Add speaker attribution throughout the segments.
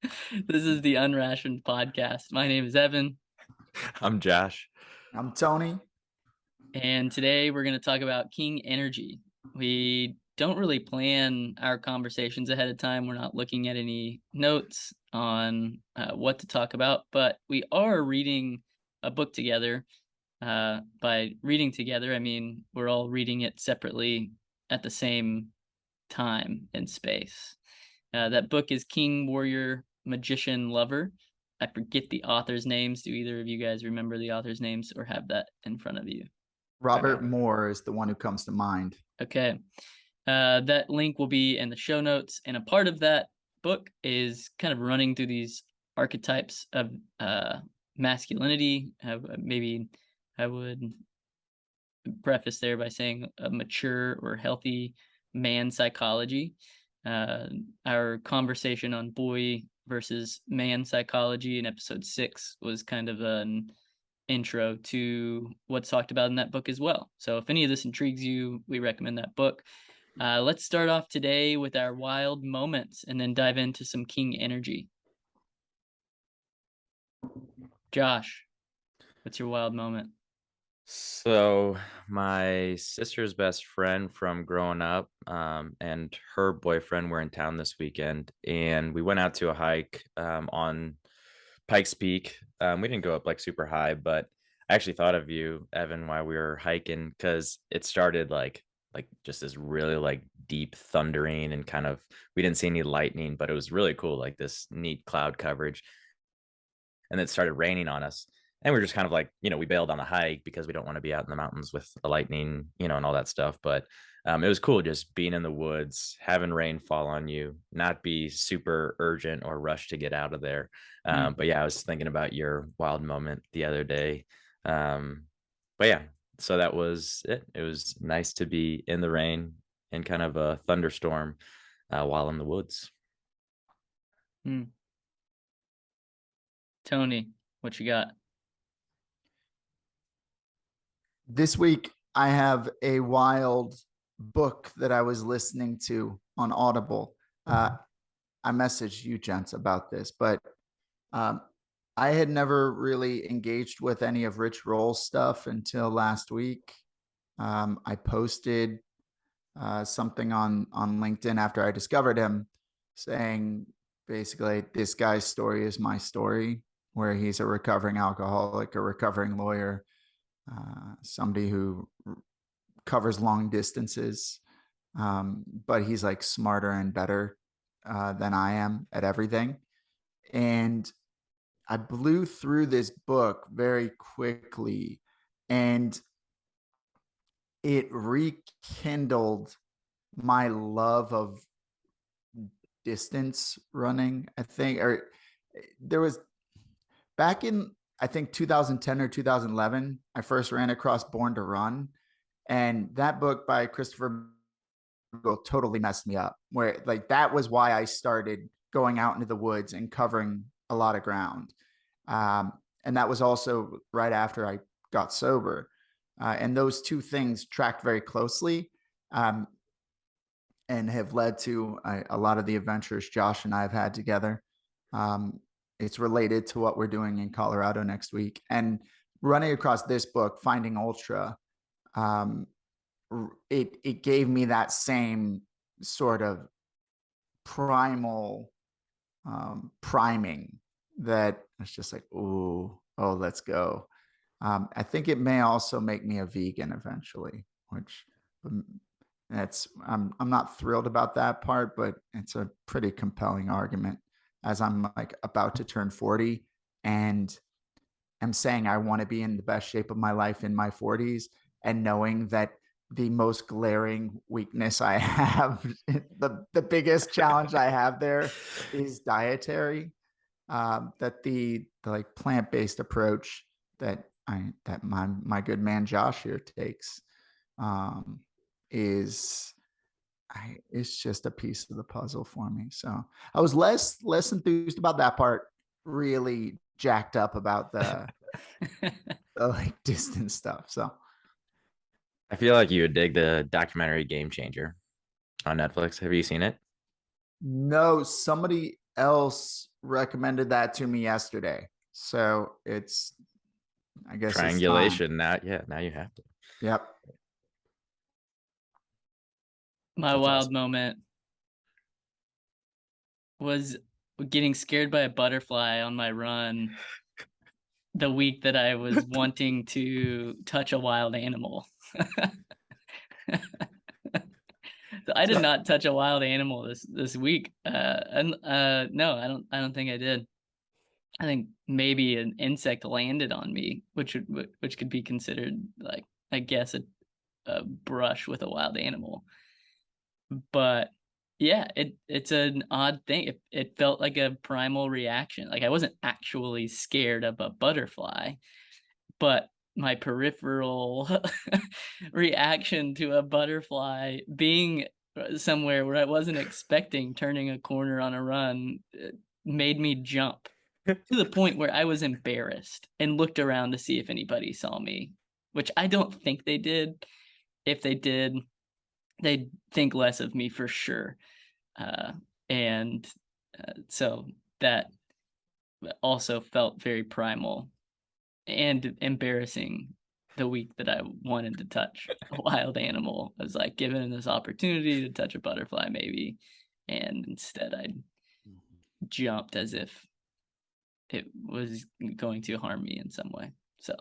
Speaker 1: This is the Unrationed Podcast. My name is Evan,
Speaker 2: I'm Josh.
Speaker 3: I'm Tony.
Speaker 1: and today we're going to talk about King Energy. We don't really plan our conversations ahead of time. We're not looking at any notes on what to talk about, but we are reading a book together. By reading together, I mean we're all reading it separately at the same time and space. That book is King, Warrior, Magician, Lover. I forget the author's names. Do either of you guys remember the author's names or have that in front of you?
Speaker 3: Robert Moore is the one who comes to mind.
Speaker 1: Okay. That link will be in the show notes. And a part of that book is kind of running through these archetypes of masculinity. Maybe I would preface there by saying a mature or healthy man psychology. Our conversation on boy versus man psychology in episode 6 was kind of an intro to what's talked about in that book as well. So if any of this intrigues you, we recommend that book. Let's start off today with our wild moments and then dive into some King energy. Josh, what's your wild moment?
Speaker 2: So my sister's best friend from growing up, and her boyfriend were in town this weekend, and we went out to a hike on Pikes Peak. We didn't go up like super high, but I actually thought of you, Evan, while we were hiking because it started like just this really like deep thundering and kind of we didn't see any lightning, but it was really cool, like this neat cloud coverage. And it started raining on us. And we are just kind of like, we bailed on the hike because we don't want to be out in the mountains with the lightning, and all that stuff. But it was cool just being in the woods, having rain fall on you, not be super urgent or rushed to get out of there. But yeah, I was thinking about your wild moment the other day. But yeah, so that was it. It was nice to be in the rain in kind of a thunderstorm while in the woods.
Speaker 1: Tony, what you got?
Speaker 3: This week, I have a wild book that I was listening to on Audible. I messaged you, gents, about this, but I had never really engaged with any of Rich Roll's stuff until last week. I posted something on LinkedIn after I discovered him saying basically, this guy's story is my story, where he's a recovering alcoholic, a recovering lawyer, somebody who covers long distances, but he's like smarter and better than I am at everything. And I blew through this book very quickly, and it rekindled my love of distance running, I think. Or there was back in, I think, 2010 or 2011, I first ran across Born to Run. And that book by Christopher totally messed me up, where like that was why I started going out into the woods and covering a lot of ground. And that was also right after I got sober. And those two things tracked very closely and have led to a lot of the adventures Josh and I have had together. It's related to what we're doing in Colorado next week. And running across this book, Finding Ultra, it gave me that same sort of primal priming that it's just like, oh, let's go. I think it may also make me a vegan eventually, which I'm not thrilled about that part, but it's a pretty compelling argument as I'm like about to turn 40 and I'm saying I want to be in the best shape of my life in my 40s, and knowing that the most glaring weakness I have, the biggest challenge I have there is dietary. That the like plant-based approach that my good man Josh here takes is it's just a piece of the puzzle for me. So I was less enthused about that part, really jacked up about the like distance stuff. So
Speaker 2: I feel like you would dig the documentary Game Changer on Netflix. Have you seen it?
Speaker 3: no, somebody else recommended that to me yesterday. So I guess it's time.
Speaker 2: Triangulation. Now you have to.
Speaker 3: Yep.
Speaker 1: My
Speaker 3: That's
Speaker 1: wild
Speaker 3: awesome.
Speaker 1: moment was getting scared by a butterfly on my run the week that I was wanting to touch a wild animal. So I did not touch a wild animal this week. And no, I don't think I did. I think maybe an insect landed on me, which could be considered, like, I guess, a brush with a wild animal. But yeah, it's an odd thing. It felt like a primal reaction. Like, I wasn't actually scared of a butterfly, but my peripheral reaction to a butterfly being somewhere where I wasn't expecting, turning a corner on a run, made me jump to the point where I was embarrassed and looked around to see if anybody saw me, which I don't think they did. If they did, they'd think less of me for sure. And so that also felt very primal and embarrassing the week that I wanted to touch a wild animal. I was like given this opportunity to touch a butterfly maybe, and instead I jumped as if it was going to harm me in some way. So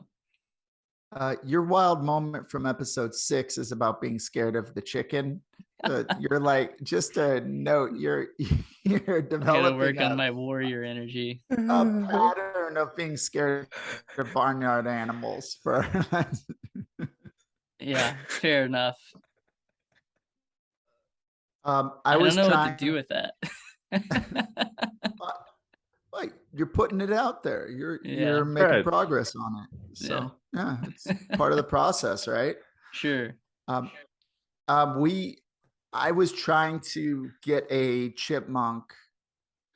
Speaker 3: Your wild moment from episode 6 is about being scared of the chicken. You're like, just a note, you're
Speaker 1: I gotta
Speaker 3: developing
Speaker 1: work on my warrior energy.
Speaker 3: a pattern of being scared of barnyard animals for
Speaker 1: Yeah, fair enough.
Speaker 3: I
Speaker 1: I don't
Speaker 3: was
Speaker 1: know what to
Speaker 3: trying
Speaker 1: do with that.
Speaker 3: like you're putting it out there. You're
Speaker 1: Yeah.
Speaker 3: making
Speaker 2: Right.
Speaker 3: progress on it. So yeah, it's part of the process, right?
Speaker 1: Sure.
Speaker 3: Um, I was trying to get a chipmunk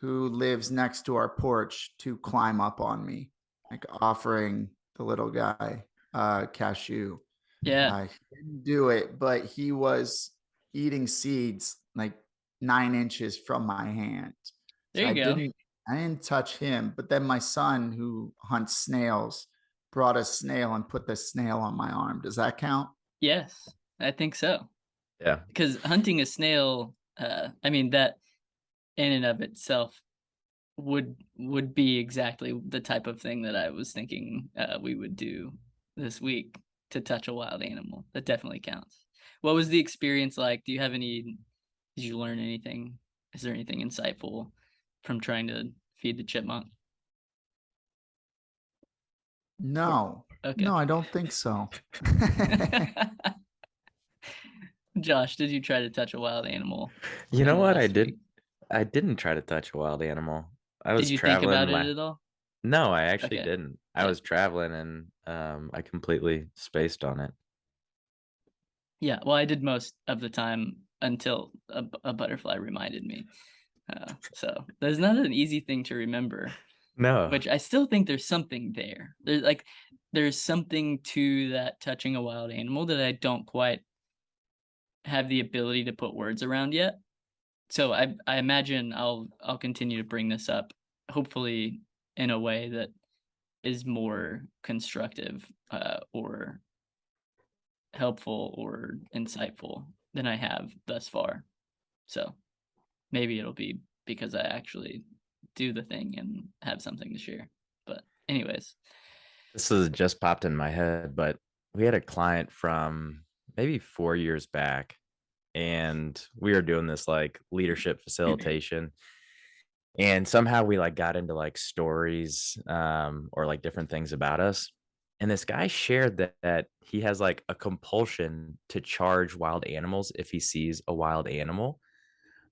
Speaker 3: who lives next to our porch to climb up on me, like offering the little guy cashew.
Speaker 1: Yeah.
Speaker 3: He didn't do it, but he was eating seeds like 9 inches from my hand.
Speaker 1: There
Speaker 3: So
Speaker 1: you go.
Speaker 3: I didn't touch him. But then my son, who hunts snails, brought a snail and put the snail on my arm. Does that count?
Speaker 1: Yes, I think so.
Speaker 2: Yeah.
Speaker 1: Because hunting a snail, I mean, that in and of itself would be exactly the type of thing that I was thinking we would do this week to touch a wild animal. That definitely counts. What was the experience like? Did you learn anything? Is there anything insightful from trying to feed the chipmunk?
Speaker 3: No.
Speaker 1: Okay.
Speaker 3: No, I don't think so.
Speaker 1: Josh, did you try to touch a wild animal
Speaker 2: You
Speaker 1: in
Speaker 2: know
Speaker 1: the
Speaker 2: what?
Speaker 1: last week?
Speaker 2: I didn't try to touch a wild animal. I
Speaker 1: Did
Speaker 2: was
Speaker 1: you think
Speaker 2: traveling
Speaker 1: about
Speaker 2: my
Speaker 1: it at all?
Speaker 2: No, I actually
Speaker 1: Okay.
Speaker 2: didn't. I
Speaker 1: Yeah.
Speaker 2: was traveling and I completely spaced on it.
Speaker 1: Yeah. Well, I did most of the time until a butterfly reminded me. So there's not an easy thing to remember,
Speaker 2: No.
Speaker 1: which I still think there's something there. There's something to that touching a wild animal that I don't quite have the ability to put words around yet. So I imagine I'll continue to bring this up, hopefully in a way that is more constructive or helpful or insightful than I have thus far. So maybe it'll be because I actually do the thing and have something to share. But anyways,
Speaker 2: This has just popped in my head, but we had a client from maybe 4 years back, and we were doing this like leadership facilitation. And somehow we like got into like stories or like different things about us. And this guy shared that he has like a compulsion to charge wild animals if he sees a wild animal.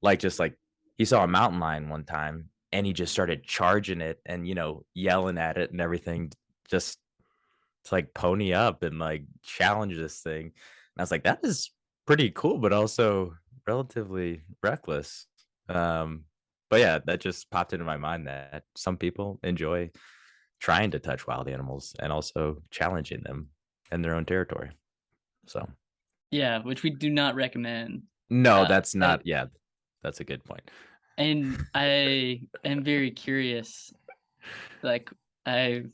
Speaker 2: Like just like he saw a mountain lion one time and he just started charging it and yelling at it and everything, just to like pony up and like challenge this thing. And I was like, that is pretty cool, but also relatively reckless. But yeah, that just popped into my mind that some people enjoy trying to touch wild animals and also challenging them in their own territory. So
Speaker 1: yeah, which we do not recommend.
Speaker 2: no, that's
Speaker 1: That
Speaker 2: not. Yeah, that's a good point.
Speaker 1: And I am very curious, like, I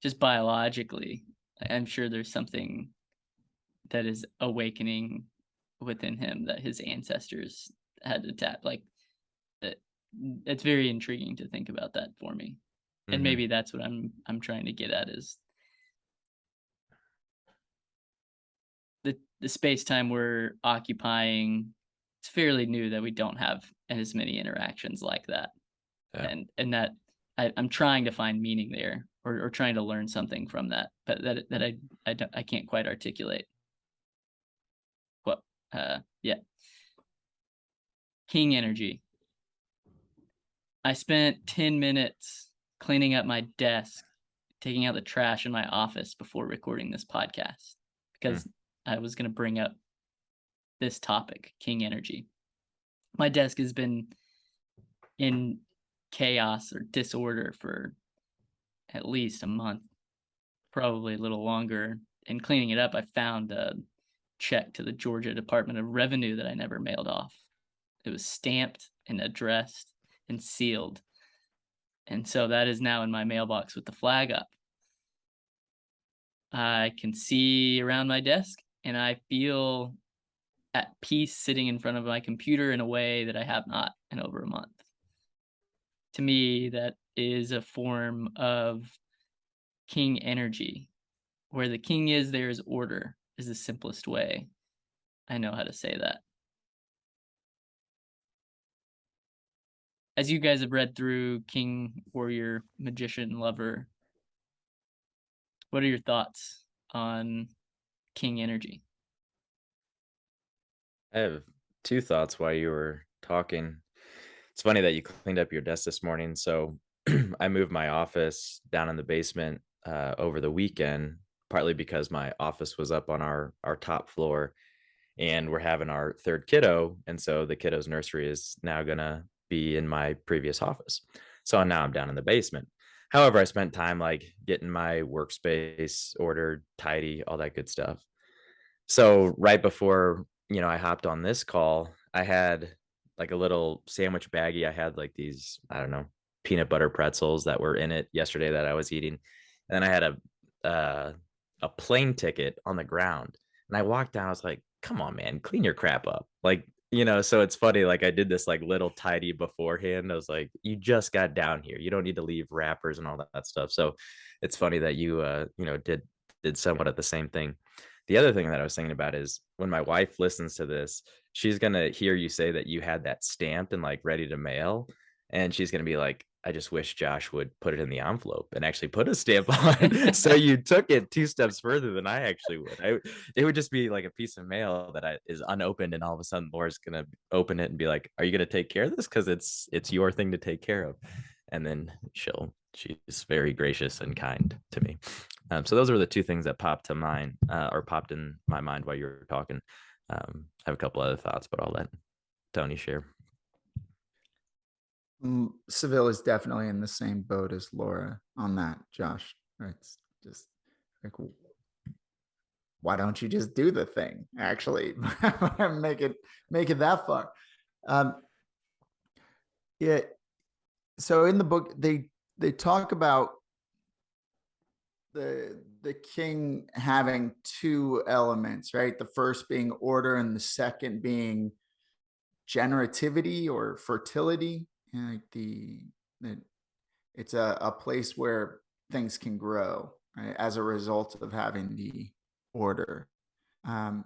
Speaker 1: just biologically, I'm sure there's something that is awakening within him that his ancestors had to tap. Like, it, it's very intriguing to think about that for me. And
Speaker 2: Hmm.
Speaker 1: maybe that's what I'm trying to get at, is the space time we're occupying. It's fairly new that we don't have as many interactions like that,
Speaker 2: Yeah.
Speaker 1: and that I'm trying to find meaning there, or trying to learn something from that, but that I can't quite articulate. What yeah, King energy. I spent 10 minutes cleaning up my desk, taking out the trash in my office before recording this podcast,
Speaker 2: Mm.
Speaker 1: because I was going to bring up this topic, King energy. My desk has been in chaos or disorder for at least a month, probably a little longer. And cleaning it up, I found a check to the Georgia Department of Revenue that I never mailed off. It was stamped and addressed and sealed. And so that is now in my mailbox with the flag up. I can see around my desk, and I feel at peace sitting in front of my computer in a way that I have not in over a month. To me, that is a form of king energy. Where the king is, there is order, is the simplest way I know how to say that. As you guys have read through King, Warrior, Magician, Lover, what are your thoughts on king energy?
Speaker 2: I have two thoughts while you were talking. It's funny that you cleaned up your desk this morning. So I moved my office down in the basement over the weekend, partly because my office was up on our top floor, and we're having our third kiddo, and so the kiddo's nursery is now gonna be in my previous office. So now I'm down in the basement. However, I spent time like getting my workspace ordered, tidy, all that good stuff. So right before, I hopped on this call, I had like a little sandwich baggie. I had like these, I don't know, peanut butter pretzels that were in it yesterday that I was eating. And then I had a plane ticket on the ground. And I walked down, I was like, come on, man, clean your crap up. Like, so it's funny, like I did this like little tidy beforehand. I was like, you just got down here. You don't need to leave wrappers and all that stuff. So it's funny that you did somewhat of the same thing. The other thing that I was thinking about is when my wife listens to this, she's gonna hear you say that you had that stamped and like ready to mail, and she's gonna be like, "I just wish Josh would put it in the envelope and actually put a stamp on." So you took it two steps further than I actually would. It would just be like a piece of mail that is unopened, and all of a sudden Laura's gonna open it and be like, "Are you gonna take care of this? Because it's your thing to take care of." And then she's very gracious and kind to me. So those were the two things that popped to mind or popped in my mind while you were talking. I have a couple other thoughts, but I'll let Tony share.
Speaker 3: Seville is definitely in the same boat as Laura on that, Josh. It's just like, why don't you just do the thing? Actually, make it that far. Um, yeah. So in the book, they talk about the king having two elements, right? The first being order, and the second being generativity or fertility. And like it's a place where things can grow, right, as a result of having the order. Um,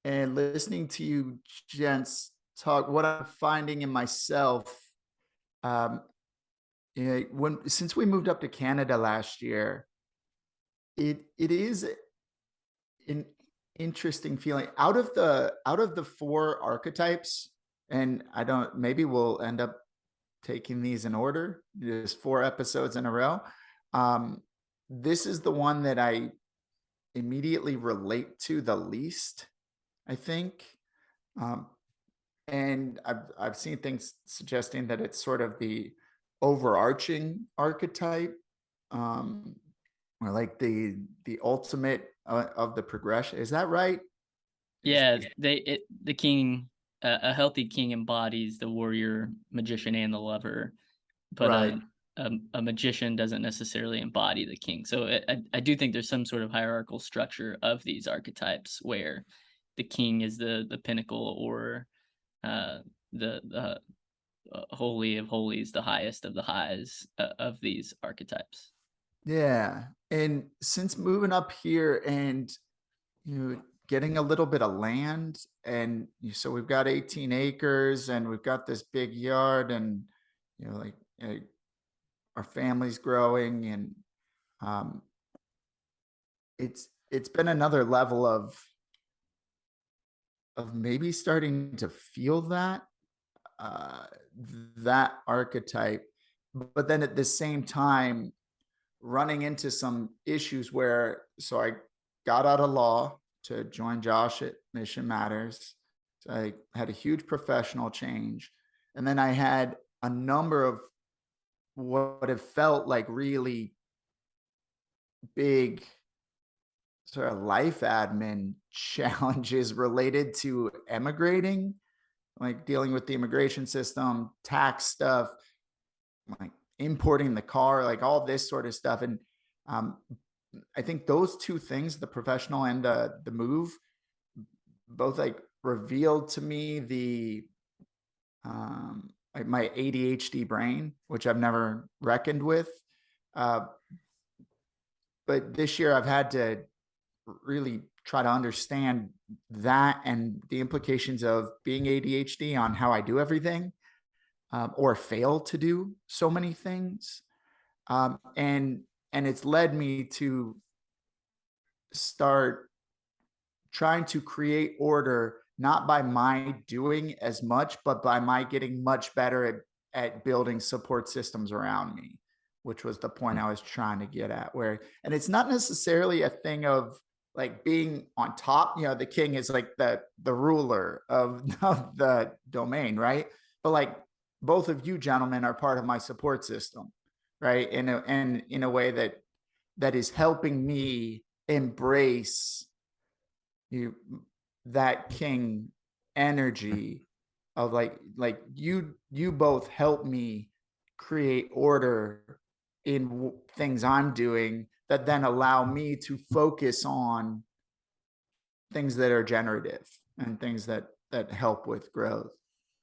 Speaker 3: and listening to you gents talk, what I'm finding in myself, um, since we moved up to Canada last year, it is an interesting feeling out of the four archetypes. And I don't, maybe we'll end up taking these in order, just 4 episodes in a row. um this is the one that I immediately relate to the least, I think. um and I've seen things suggesting that it's sort of the overarching archetype, um or like the ultimate of the progression. Is that right?
Speaker 1: Yeah, the king a healthy king embodies the warrior, magician, and the lover, but
Speaker 3: Right.
Speaker 1: a magician doesn't necessarily embody the king. So I do think there's some sort of hierarchical structure of these archetypes where the king is the pinnacle, or the holy of holies, the highest of the highs of these archetypes.
Speaker 3: Yeah. And since moving up here and getting a little bit of land, and so we've got 18 acres and we've got this big yard, and like our family's growing, and um, it's been another level of maybe starting to feel uh, that archetype, but then at the same time running into some issues where, so I got out of law to join Josh at Mission Matters. So I had a huge professional change. And then I had a number of what have felt like really big sort of life admin challenges related to emigrating, like dealing with the immigration system, tax stuff, like importing the car, like all this sort of stuff. And um, I think those two things, the professional and the move, both like revealed to me the like my ADHD brain, which I've never reckoned with. Uh, but this year I've had to really try to understand that and the implications of being ADHD on how I do everything, or fail to do so many things. And it's led me to start trying to create order, not by my doing as much, but by my getting much better at building support systems around me, which was the point I was trying to get at. And it's not necessarily a thing of like being on top. The king is like the ruler of the domain, right? But like both of you gentlemen are part of my support system, right? And in a way that is helping me embrace you that king energy of like you both help me create order in things I'm doing that then allow me to focus on things that are generative and things that help with growth.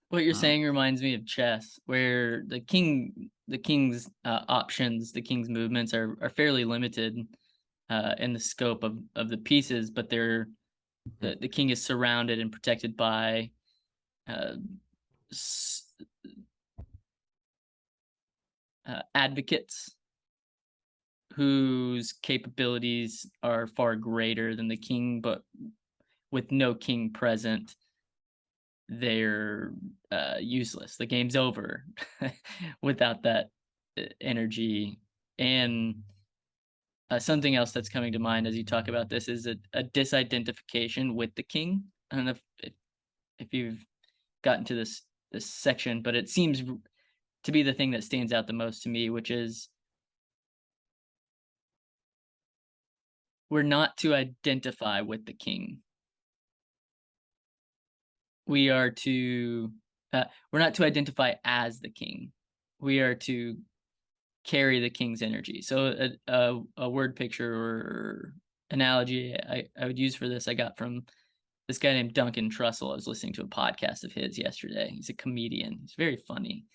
Speaker 1: What you're saying reminds me of chess, where the king's options, the king's movements are fairly limited in the scope of the pieces, but the king is surrounded and protected by advocates whose capabilities are far greater than the king, but with no king present, they're useless. The game's over without that energy. And something else that's coming to mind as you talk about this is a disidentification with the king. I don't know if you've gotten to this section, but it seems to be the thing that stands out the most to me, which is we're not to identify with the king. We are to we're not to identify as the king. We are to carry the king's energy. So a word picture or analogy I would use for this I got from this guy named Duncan Trussell. I was listening to a podcast of his yesterday. He's a comedian. He's very funny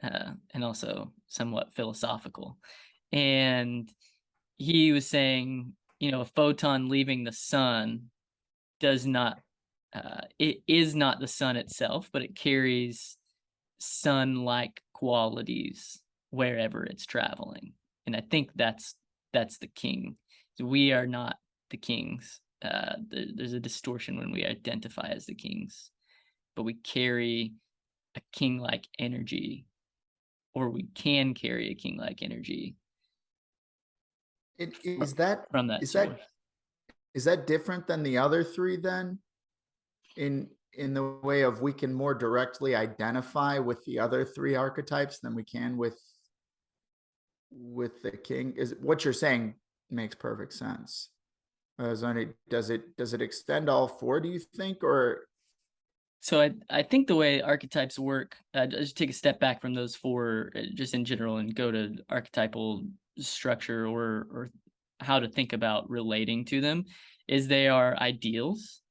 Speaker 1: and also somewhat philosophical. And he was saying, a photon leaving the sun does not it is not the sun itself, but it carries sun-like qualities wherever it's traveling. And I think that's the king. So we are not the kings. There's a distortion when we identify as the kings, but we carry a king-like energy, or we can carry a king-like energy.
Speaker 3: Is that
Speaker 1: from that source.
Speaker 3: Is that different than the other three then? In the way of we can more directly identify with the other three archetypes than we can with the king? Is what you're saying makes perfect sense. Does it extend all four, do you think, or
Speaker 1: So I think the way archetypes work, just take a step back from those four, just in general, and go to archetypal structure or how to think about relating to them, is they are ideals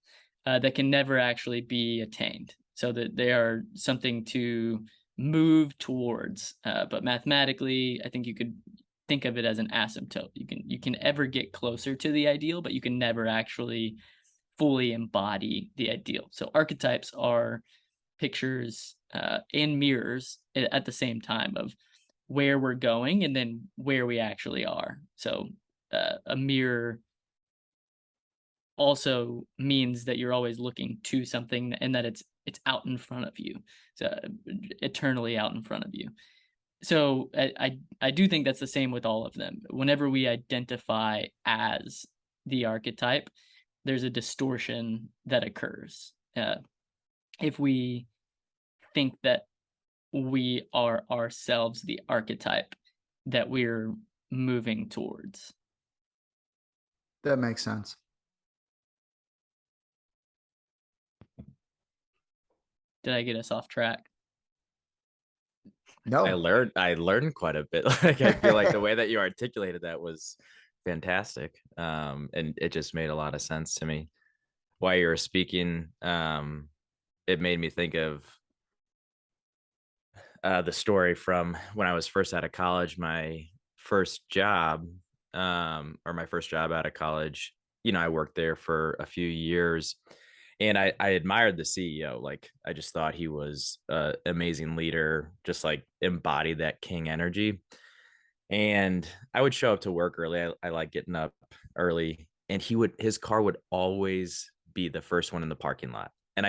Speaker 1: that can never actually be attained. So that they are something to move towards. But mathematically, I think you could think of it as an asymptote. You can ever get closer to the ideal, but you can never actually fully embody the ideal. So archetypes are pictures and mirrors at the same time of where we're going and then where we actually are. So a mirror also means that you're always looking to something and that it's out in front of you, so eternally out in front of you. So I do think that's the same with all of them. Whenever we identify as the archetype, there's a distortion that occurs. If we think that we are ourselves the archetype that we're moving towards.
Speaker 3: That makes sense.
Speaker 1: Did I get us off track?
Speaker 3: No.
Speaker 2: I learned quite a bit. Like, I feel like the way that you articulated that was fantastic. And it just made a lot of sense to me. While you were speaking, it made me think of the story from when I was first out of college. My first job, or my first job out of college, I worked there for a few years, and I admired the CEO. Like, I just thought he was an amazing leader, just like embodied that king energy. And I would show up to work early. I like getting up early, and his car would always be the first one in the parking lot. And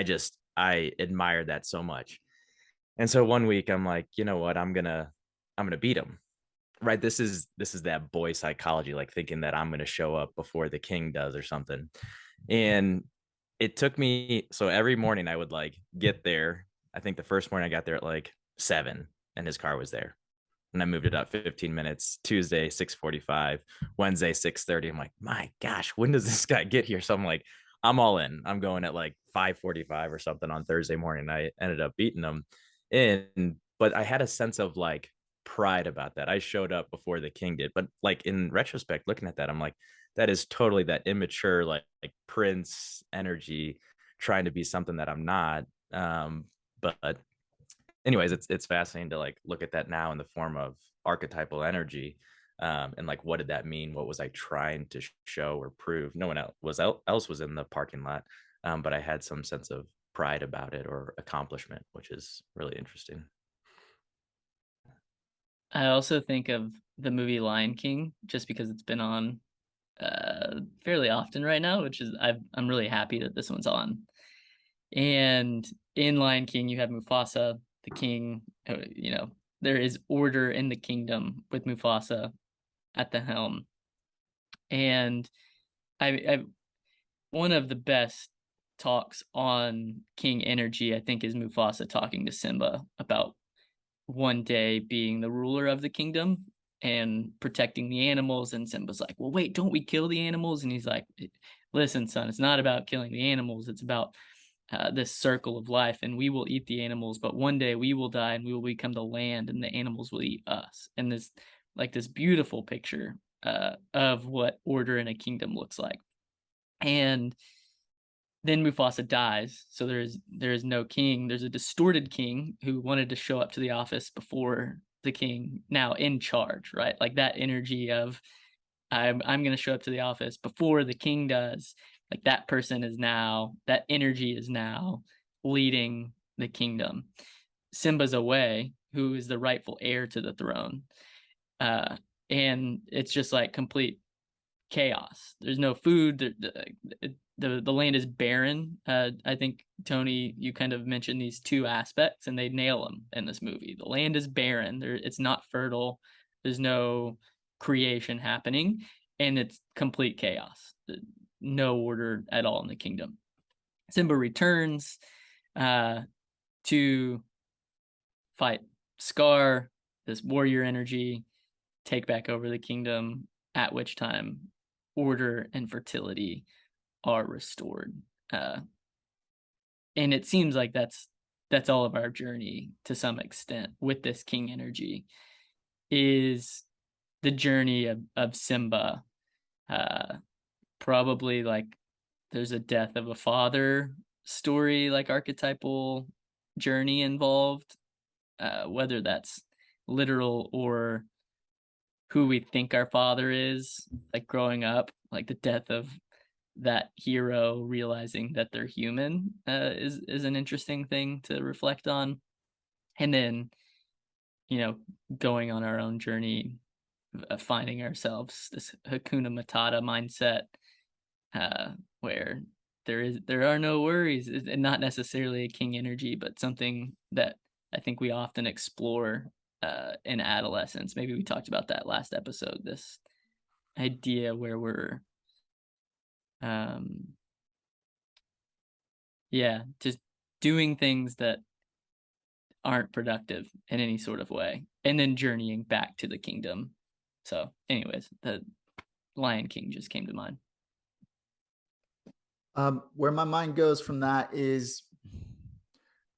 Speaker 2: I admired that so much. And so one week I'm like, you know what? I'm gonna beat him. Right. This is that boy psychology, like thinking that I'm gonna show up before the king does or something. And it took me, so every morning I would like get there. I think the first morning I got there at like 7 and his car was there. And I moved it up 15 minutes. Tuesday 6:45, Wednesday 6:30. I'm like, my gosh, when does this guy get here? So I'm like, I'm all in. I'm going at like 5:45 or something on Thursday morning. I ended up beating him. But I had a sense of like pride about that. I showed up before the king did. But like in retrospect, looking at that, I'm like, that is totally that immature, like prince energy, trying to be something that I'm not. But anyways, it's fascinating to like look at that now in the form of archetypal energy. And like, what did that mean? What was I trying to show or prove? No one else was in the parking lot, but I had some sense of pride about it or accomplishment, which is really interesting.
Speaker 1: I also think of the movie Lion King just because it's been on fairly often right now, which is I'm really happy that this one's on. And in Lion King, you have Mufasa, the king. There is order in the kingdom with Mufasa at the helm. And I one of the best talks on king energy, I think, is Mufasa talking to Simba about one day being the ruler of the kingdom and protecting the animals. And Simba's like, well, wait, don't we kill the animals? And he's like, listen, son, it's not about killing the animals. It's about this circle of life, and we will eat the animals, but one day we will die and we will become the land and the animals will eat us. And this beautiful picture of what order in a kingdom looks like. And then Mufasa dies, so there is no king. There's a distorted king who wanted to show up to the office before the king, now in charge, right? Like that energy of I'm going to show up to the office before the king does. Like that energy is now leading the kingdom. Simba's away, who is the rightful heir to the throne, uh, and it's just like complete chaos. There's no food. The land is barren. I think, Tony, you kind of mentioned these two aspects, and they nail them in this movie. The land is barren. It's not fertile. There's no creation happening, and it's complete chaos. No order at all in the kingdom. Simba returns to fight Scar, this warrior energy, take back over the kingdom, at which time order and fertility are restored. and it seems like that's all of our journey to some extent with this king energy, is the journey of Simba. Uh, Probably like there's a death of a father story, like archetypal journey involved, whether that's literal or who we think our father is, like growing up, like the death of that hero realizing that they're human, is an interesting thing to reflect on. And then, you know, going on our own journey, finding ourselves, this Hakuna Matata mindset, where there are no worries, and not necessarily a king energy, but something that I think we often explore in adolescence. Maybe we talked about that last episode. This idea where we're, um, yeah, just doing things that aren't productive in any sort of way, and then journeying back to the kingdom. So, anyways, the Lion King just came to mind.
Speaker 3: Where my mind goes from that is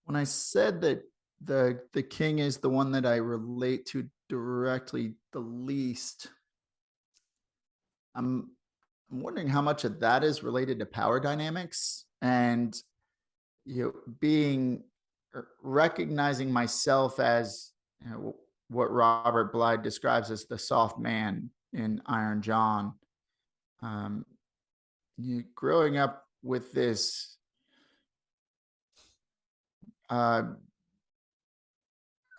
Speaker 3: when I said that the king is the one that I relate to directly the least. I'm wondering how much of that is related to power dynamics and being recognizing myself as what Robert Blythe describes as the soft man in Iron John. Growing up with this I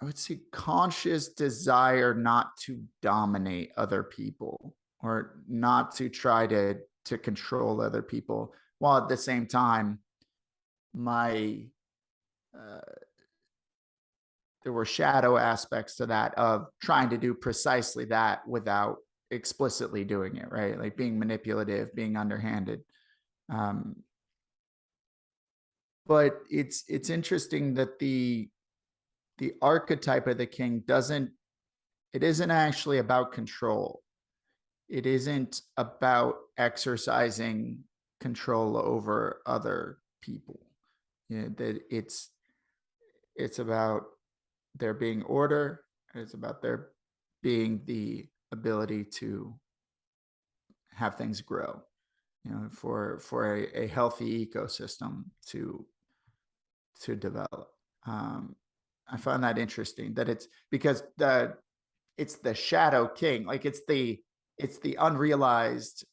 Speaker 3: would say conscious desire not to dominate other people or not to try to control other people, while at the same time my there were shadow aspects to that of trying to do precisely that without explicitly doing it, right? Like being manipulative, being underhanded. But it's interesting that the archetype of the king isn't actually about control. It isn't about exercising control over other people. That it's about there being order. It's about there being the ability to have things grow, for a healthy ecosystem to develop. I find that interesting that it's because it's the shadow king, like it's the unrealized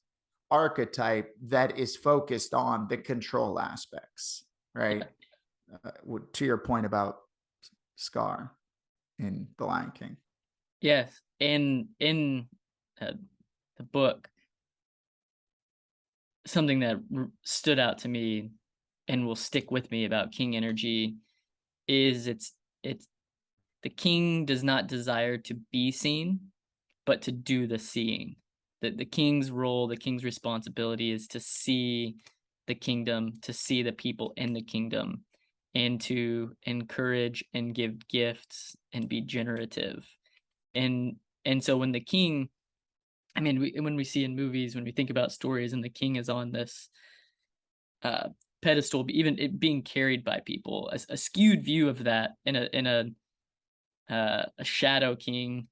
Speaker 3: archetype that is focused on the control aspects, right? To your point about Scar in The Lion King.
Speaker 1: Yes, in the book, something that stood out to me and will stick with me about king energy is it's the king does not desire to be seen, but to do the seeing. The king's role, the king's responsibility is to see the kingdom, to see the people in the kingdom, and to encourage and give gifts and be generative. And so when the king, I mean, when we see in movies, when we think about stories, and the king is on this pedestal, even it being carried by people, a skewed view of that in a shadow king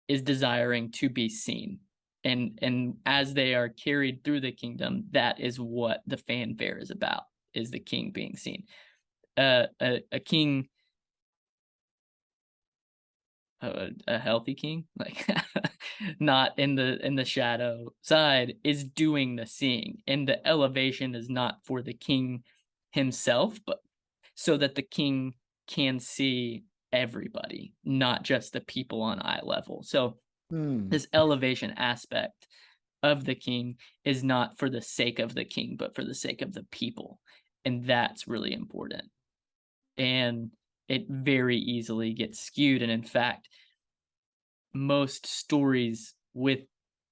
Speaker 1: is desiring to be seen, and as they are carried through the kingdom, that is what the fanfare is about, is the king being seen. A king, a healthy king, like not in the shadow side, is doing the seeing, and the elevation is not for the king himself, but so that the king can see everybody, not just the people on eye level. So this elevation aspect of the king is not for the sake of the king, but for the sake of the people, and that's really important. And it very easily gets skewed, and in fact, most stories with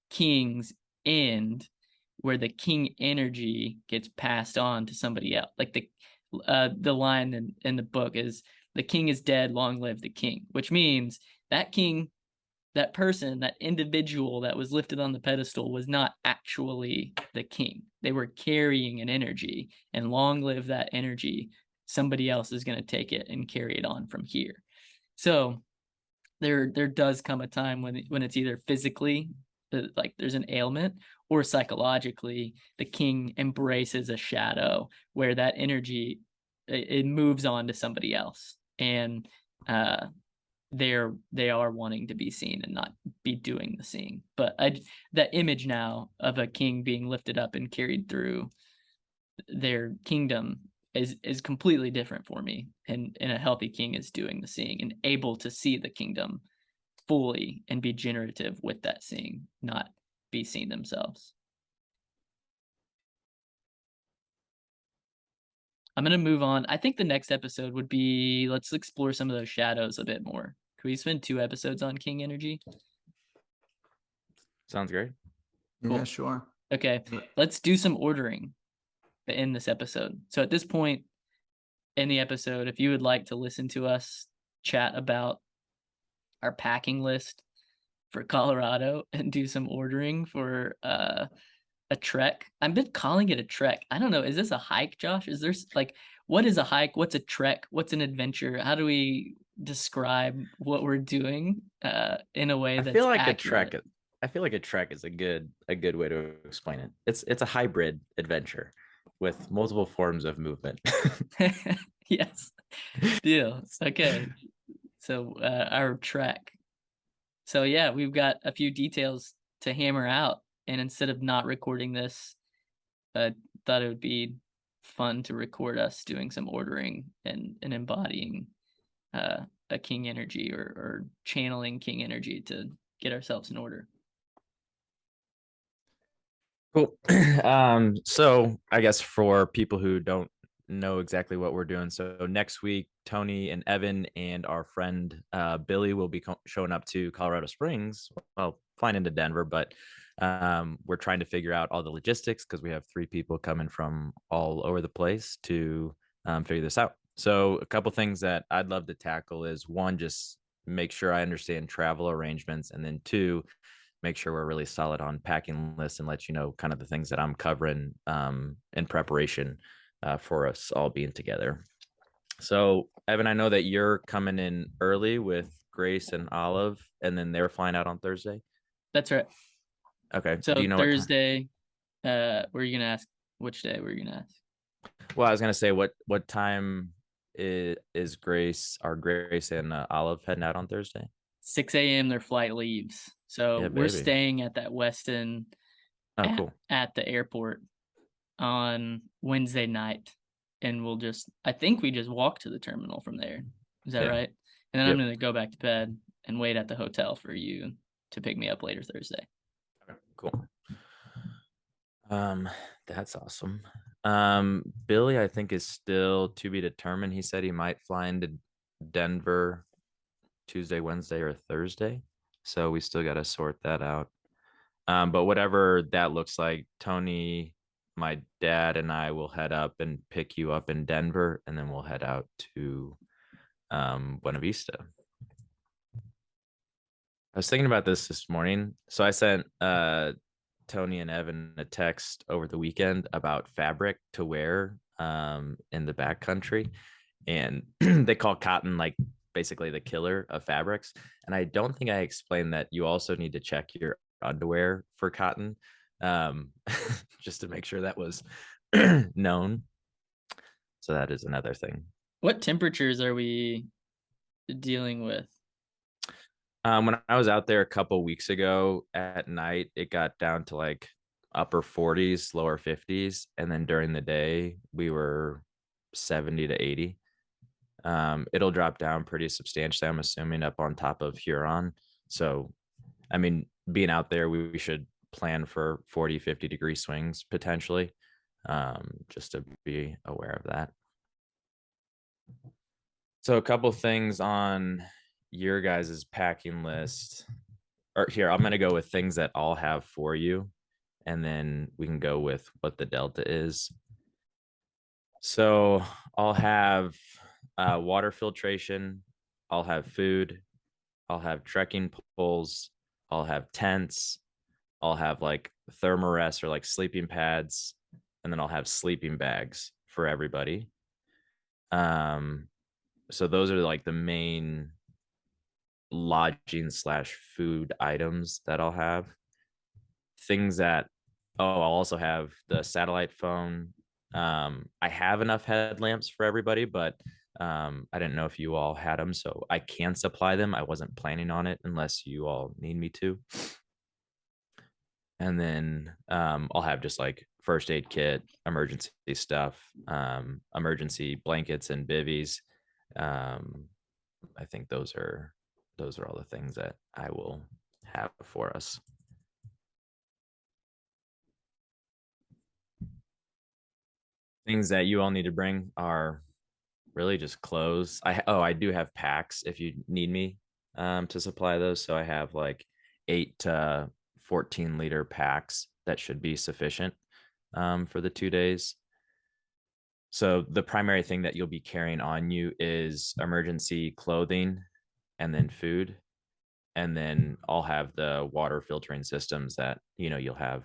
Speaker 1: kings end where the king energy gets passed on to somebody else. Like the line in the book is, "The king is dead, long live the king," which means that king, that person, that individual that was lifted on the pedestal was not actually the king. They were carrying an energy, and long live that energy somebody else is going to take it and carry it on from here. So there does come a time when it's either physically like there's an ailment, or psychologically the king embraces a shadow where that energy it moves on to somebody else, and they are wanting to be seen and not be doing the seeing. But that image now of a king being lifted up and carried through their kingdom is completely different for me. And a healthy king is doing the seeing and able to see the kingdom fully and be generative with that seeing, not be seen themselves. I'm going to move on. I think the next episode would be, let's explore some of those shadows a bit more. Can we spend 2 episodes on king energy?
Speaker 2: Sounds great.
Speaker 3: Yeah, sure.
Speaker 1: Okay, let's do some ordering in this episode. So at this point in the episode, if you would like to listen to us chat about our packing list for Colorado and do some ordering for a trek. I've been calling it a trek. I don't know. Is this a hike, Josh? Is there like, what is a hike? What's a trek? What's an adventure? How do we describe what we're doing in a way
Speaker 2: I
Speaker 1: that's
Speaker 2: feel like
Speaker 1: accurate?
Speaker 2: I feel like a trek is a good way to explain it. It's a hybrid adventure with multiple forms of movement.
Speaker 1: Yes. Deal. Okay. So our trek. So yeah, we've got a few details to hammer out, and instead of not recording this, I thought it would be fun to record us doing some ordering and embodying a king energy, or channeling king energy to get ourselves in order.
Speaker 2: Cool. So I guess for people who don't know exactly what we're doing, so next week, Tony and Evan and our friend Billy will be showing up to Colorado Springs. Well, flying into Denver, but we're trying to figure out all the logistics because we have 3 people coming from all over the place to figure this out. So a couple things that I'd love to tackle is, 1, just make sure I understand travel arrangements, and then 2, make sure we're really solid on packing lists and let you know kind of the things that I'm covering in preparation for us all being together. So, Evan, I know that you're coming in early with Grace and Olive, and then they're flying out on Thursday.
Speaker 1: That's right.
Speaker 2: Okay.
Speaker 1: So
Speaker 2: do you know
Speaker 1: Thursday, were you gonna ask which day were you gonna ask?
Speaker 2: Well, I was gonna say, what time is Grace and Olive heading out on Thursday?
Speaker 1: 6 a.m. their flight leaves. So
Speaker 2: Yeah,
Speaker 1: we're
Speaker 2: baby.
Speaker 1: staying at that Westin
Speaker 2: Oh, cool.
Speaker 1: at the airport on Wednesday night, and I think we just walk to the terminal from there. Is that right? And then I'm going to go back to bed and wait at the hotel for you to pick me up later Thursday.
Speaker 2: Okay, cool. That's awesome. Billy, I think, is still to be determined. He said he might fly into Denver Tuesday, Wednesday, or Thursday. So we still got to sort that out. But whatever that looks like, Tony, my dad, and I will head up and pick you up in Denver, and then we'll head out to Buena Vista. I was thinking about this morning. So I sent Tony and Evan a text over the weekend about fabric to wear in the backcountry, and they call cotton like basically the killer of fabrics. And I don't think I explained that you also need to check your underwear for cotton, just to make sure that was known. So that is another thing.
Speaker 1: What temperatures are we dealing with?
Speaker 2: When I was out there a couple weeks ago at night, it got down to like upper 40s, lower 50s, and then during the day we were 70 to 80. It'll drop down pretty substantially, I'm assuming, up on top of Huron. So, I mean, being out there, we should plan for 40, 50 degree swings potentially, just to be aware of that. So a couple things on your guys' packing list. Or here, I'm going to go with things that I'll have for you, and then we can go with what the delta is. So I'll have water filtration, I'll have food, I'll have trekking poles, I'll have tents, I'll have like thermarests or like sleeping pads, and then I'll have sleeping bags for everybody. So those are like the main lodging / food items that I'll have. Things that I'll also have the satellite phone. I have enough headlamps for everybody, but I didn't know if you all had them, so I can supply them. I wasn't planning on it unless you all need me to. And then I'll have just like first aid kit, emergency stuff, emergency blankets and bivvies. I think those are all the things that I will have for us. Things that you all need to bring are really just clothes. I do have packs if you need me to supply those. So I have like 8 to 14-liter packs that should be sufficient for the 2 days. So the primary thing that you'll be carrying on you is emergency clothing and then food. And then I'll have the water filtering systems that, you'll have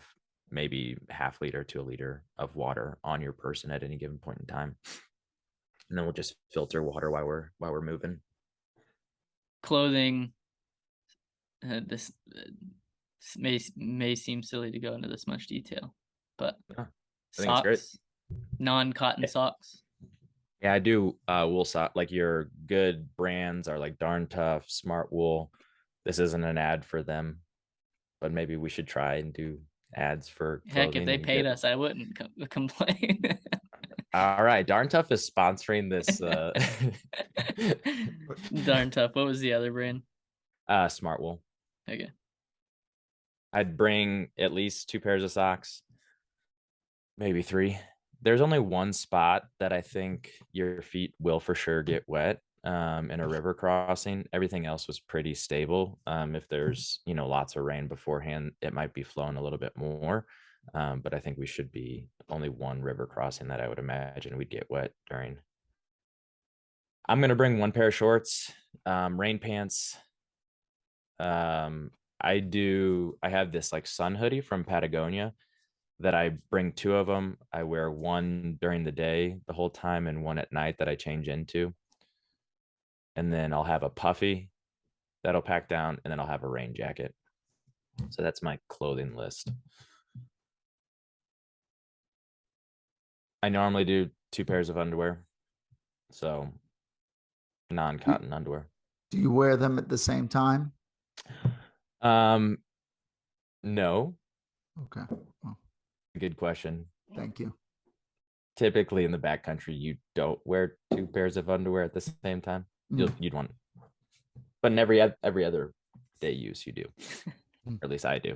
Speaker 2: maybe half liter to a liter of water on your person at any given point in time. And then we'll just filter water while we're moving.
Speaker 1: Clothing. This may seem silly to go into this much detail, but socks, non-cotton socks.
Speaker 2: Yeah, I do wool sock. Like your good brands are like Darn Tough, Smart Wool. This isn't an ad for them, but maybe we should try and do ads for clothing.
Speaker 1: Heck, if they paid us, I wouldn't complain.
Speaker 2: All right, Darn Tough is sponsoring this.
Speaker 1: Darn Tough. What was the other brand?
Speaker 2: Smart Wool.
Speaker 1: Okay.
Speaker 2: I'd bring at least 2 pairs of socks, maybe 3. There's only one spot that I think your feet will for sure get wet in a river crossing. Everything else was pretty stable. If there's, lots of rain beforehand, it might be flowing a little bit more. But I think we should be only one river crossing that I would imagine we'd get wet during. I'm going to bring 1 pair of shorts, rain pants. I have this like sun hoodie from Patagonia that I bring 2 of them. I wear one during the day the whole time and one at night that I change into. And then I'll have a puffy that'll pack down, and then I'll have a rain jacket. So that's my clothing list. I normally do 2 pairs of underwear. So non-cotton underwear.
Speaker 3: Do you wear them at the same time?
Speaker 2: No.
Speaker 3: Okay. Well,
Speaker 2: good question.
Speaker 3: Thank you.
Speaker 2: Typically in the backcountry, you don't wear 2 pairs of underwear at the same time. You'd want, but in every other day use you do, or at least I do.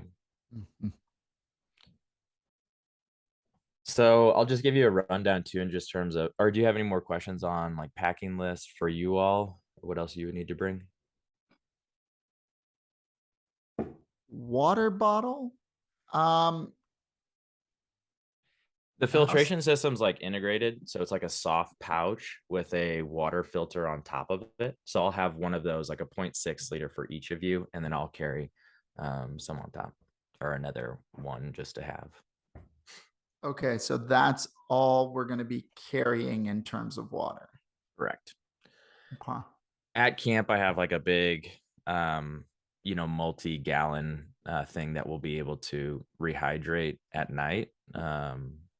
Speaker 2: So I'll just give you a rundown too, in just terms of, or do you have any more questions on like packing list for you all? Or what else you would need to bring?
Speaker 3: Water bottle.
Speaker 2: The filtration system's like integrated. So it's like a soft pouch with a water filter on top of it. So I'll have one of those, like a 0.6 liter for each of you. And then I'll carry some on top, or another one just to have.
Speaker 3: Okay. So that's all we're going to be carrying in terms of water.
Speaker 2: Correct.
Speaker 3: Okay.
Speaker 2: At camp, I have like a big, multi-gallon thing that we'll be able to rehydrate at night.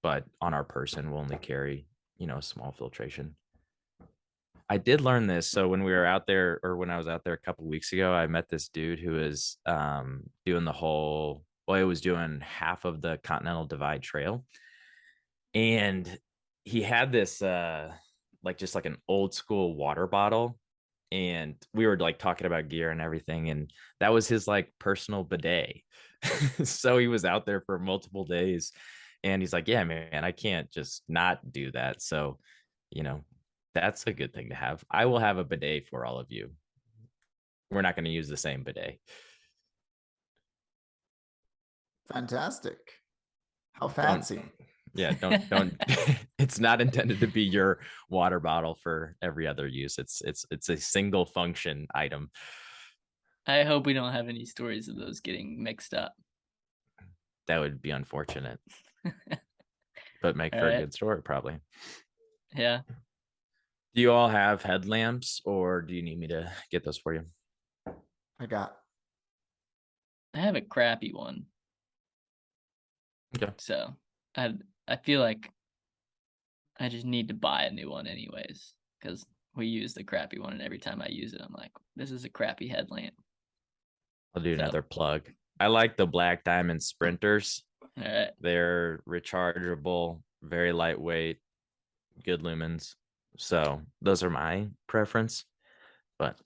Speaker 2: But on our person, we'll only carry, a small filtration. I did learn this. So when we were out there, or when I was out there a couple of weeks ago, I met this dude who was doing he was doing half of the Continental Divide Trail. And he had this just like an old school water bottle. And we were like talking about gear and everything. And that was his like personal bidet. So he was out there for multiple days. And he's like, yeah, man, I can't just not do that. So, that's a good thing to have. I will have a bidet for all of you. We're not going to use the same bidet.
Speaker 3: Fantastic. How fancy.
Speaker 2: Don't it's not intended to be your water bottle for every other use. It's a single function item.
Speaker 1: I hope we don't have any stories of those getting mixed up.
Speaker 2: That would be unfortunate. But make for a good story, probably.
Speaker 1: Yeah.
Speaker 2: Do you all have headlamps, or do you need me to get those for you?
Speaker 3: I got.
Speaker 1: I have a crappy one,
Speaker 2: Okay.
Speaker 1: so I feel like I just need to buy a new one anyways, because we use the crappy one, and every time I use it, I'm like, this is a crappy headlamp.
Speaker 2: I'll do
Speaker 1: So,
Speaker 2: another plug. I like the Black Diamond Sprinters.
Speaker 1: all right.
Speaker 2: They're rechargeable, very lightweight, good lumens. So those are my preference. But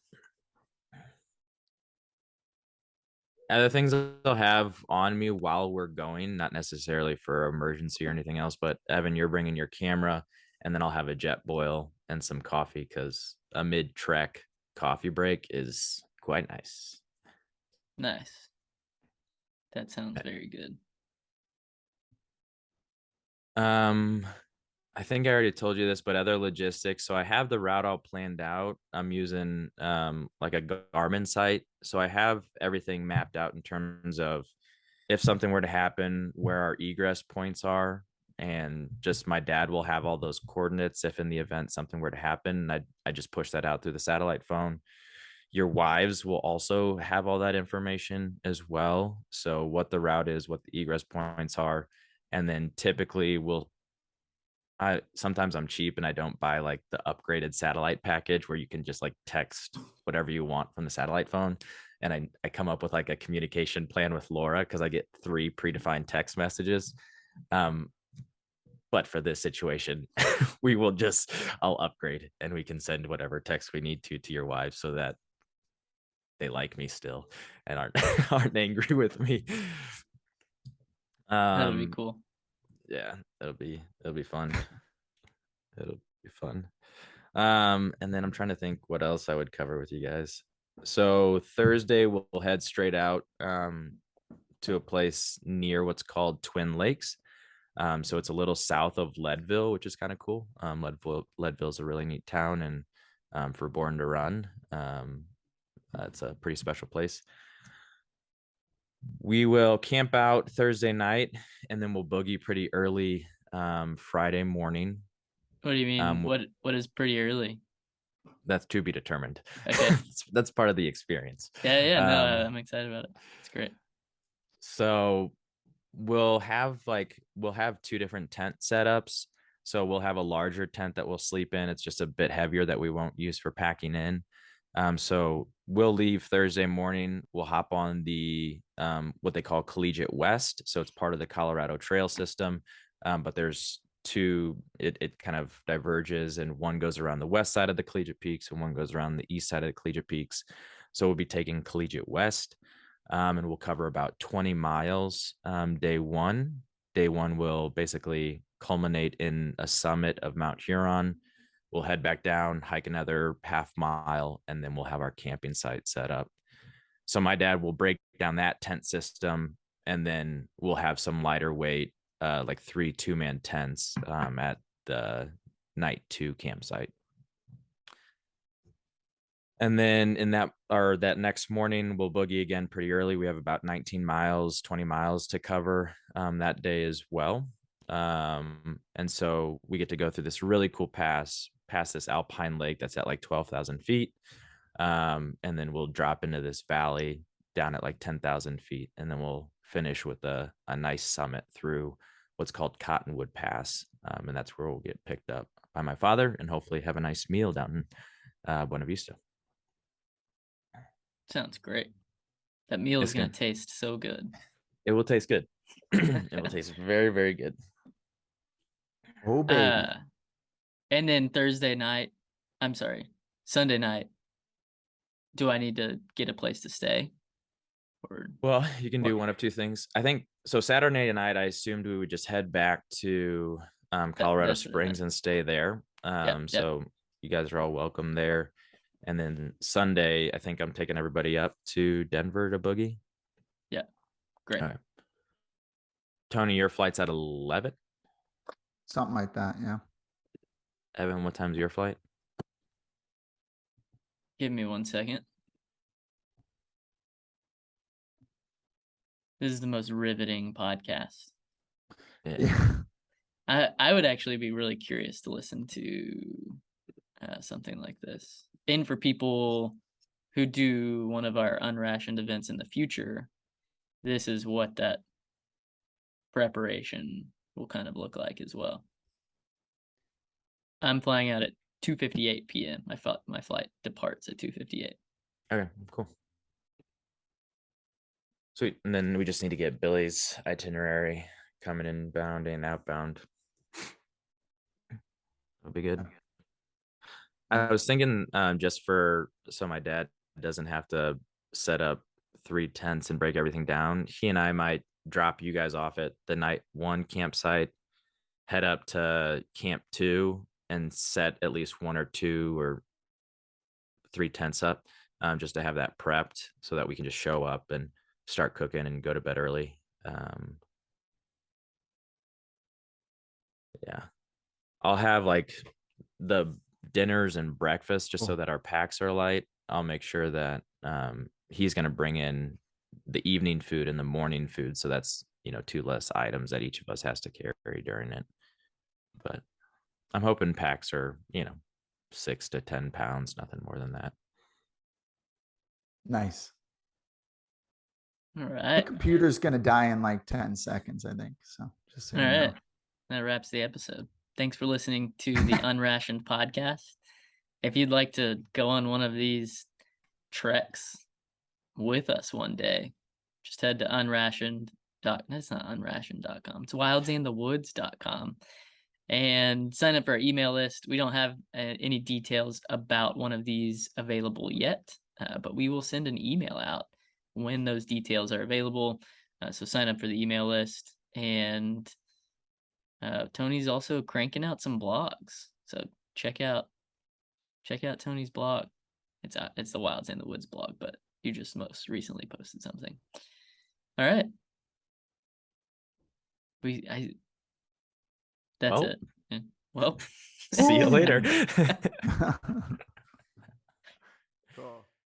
Speaker 2: other things I'll have on me while we're going, not necessarily for emergency or anything else, but Evan, you're bringing your camera, and then I'll have a jet boil and some coffee because a mid-trek coffee break is quite nice.
Speaker 1: Nice. That sounds very good.
Speaker 2: I think I already told you this, but other logistics. So I have the route all planned out. I'm using like a Garmin site. So I have everything mapped out in terms of if something were to happen, where our egress points are. And just my dad will have all those coordinates if in the event something were to happen. I just push that out through the satellite phone. Your wives will also have all that information as well. So what the route is, what the egress points are. And then typically sometimes I'm cheap and I don't buy like the upgraded satellite package where you can just like text whatever you want from the satellite phone. And I come up with like a communication plan with Laura because I get 3 predefined text messages. But for this situation, I'll upgrade and we can send whatever text we need to your wives so that they like me still and aren't angry with me.
Speaker 1: That would be cool.
Speaker 2: Yeah, it'll be fun. It'll be fun. And then I'm trying to think what else I would cover with you guys. So Thursday we'll head straight out to a place near what's called Twin Lakes. So it's a little south of Leadville, which is kind of cool. Leadville's a really neat town, and for Born to Run, it's a pretty special place. We will camp out Thursday night, and then we'll boogie pretty early Friday morning.
Speaker 1: What do you mean? What is pretty early?
Speaker 2: That's to be determined.
Speaker 1: Okay.
Speaker 2: That's part of the experience.
Speaker 1: Yeah. No, I'm excited about it. It's great.
Speaker 2: So we'll have 2 different tent setups. So we'll have a larger tent that we'll sleep in. It's just a bit heavier that we won't use for packing in. So we'll leave Thursday morning. We'll hop on the what they call Collegiate West. So it's part of the Colorado Trail system. But there's 2, it kind of diverges, and one goes around the west side of the Collegiate Peaks and one goes around the east side of the Collegiate Peaks. So we'll be taking Collegiate West, and we'll cover about 20 miles day one. Day one will basically culminate in a summit of Mount Huron. We'll head back down, hike another half mile, and then we'll have our camping site set up. So my dad will break down that tent system, and then we'll have some lighter weight, like 3 2-man tents at the night 2 campsite. And then that next morning, we'll boogie again pretty early. We have about 19 miles, 20 miles to cover that day as well. And so we get to go through this really cool pass past this alpine lake that's at like 12,000 feet. And then we'll drop into this valley down at like 10,000 feet. And then we'll finish with a nice summit through what's called Cottonwood Pass. And that's where we'll get picked up by my father and hopefully have a nice meal down in Buena Vista.
Speaker 1: Sounds great. That meal is going to taste so good.
Speaker 2: It will taste good. It will taste very, very good.
Speaker 3: Oh, baby.
Speaker 1: And then Sunday night, do I need to get a place to stay?
Speaker 2: Well, you can do one of 2 things. I think so. Saturday night, I assumed we would just head back to Colorado Springs and stay there. So you guys are all welcome there. And then Sunday, I think I'm taking everybody up to Denver to boogie.
Speaker 1: Yeah, great.
Speaker 2: All right. Tony, your flight's at 11?
Speaker 3: Something like that, yeah.
Speaker 2: Evan, what time's your flight?
Speaker 1: Give me 1 second. This is the most riveting podcast.
Speaker 3: Yeah.
Speaker 1: I would actually be really curious to listen to something like this. And for people who do one of our unrationed events in the future, this is what that preparation will kind of look like as well. I'm flying out at 2:58 p.m. My flight departs at 2:58.
Speaker 2: Okay, cool. Sweet. And then we just need to get Billy's itinerary coming inbound and outbound. That'll be good. I was thinking just so my dad doesn't have to set up 3 tents and break everything down. He and I might drop you guys off at the night 1 campsite, head up to camp 2 and set at least 1 or 2 or 3 tents up, just to have that prepped so that we can just show up and start cooking and go to bed early. Yeah, I'll have like the dinners and breakfast just so that our packs are light. I'll make sure that he's going to bring in the evening food and the morning food, so that's 2 less items that each of us has to carry during it. But I'm hoping packs are 6 to 10 pounds, nothing more than that.
Speaker 3: Nice.
Speaker 1: All
Speaker 3: The
Speaker 1: right.
Speaker 3: computer's going to die in like 10 seconds, I think. So just so
Speaker 1: All
Speaker 3: you know.
Speaker 1: right. That wraps the episode. Thanks for listening to the Unrationed podcast. If you'd like to go on one of these treks with us one day, just head to unrationed. That's not unrationed.com. It's wildsinthewoods.com and sign up for our email list. We don't have any details about one of these available yet, but we will send an email out when those details are available. So sign up for the email list. And Tony's also cranking out some blogs, so check out Tony's blog. It's the Wilds in the Woods blog, but you just most recently posted something. All right, that's
Speaker 2: Well.
Speaker 1: it. Yeah. Well,
Speaker 2: See you later.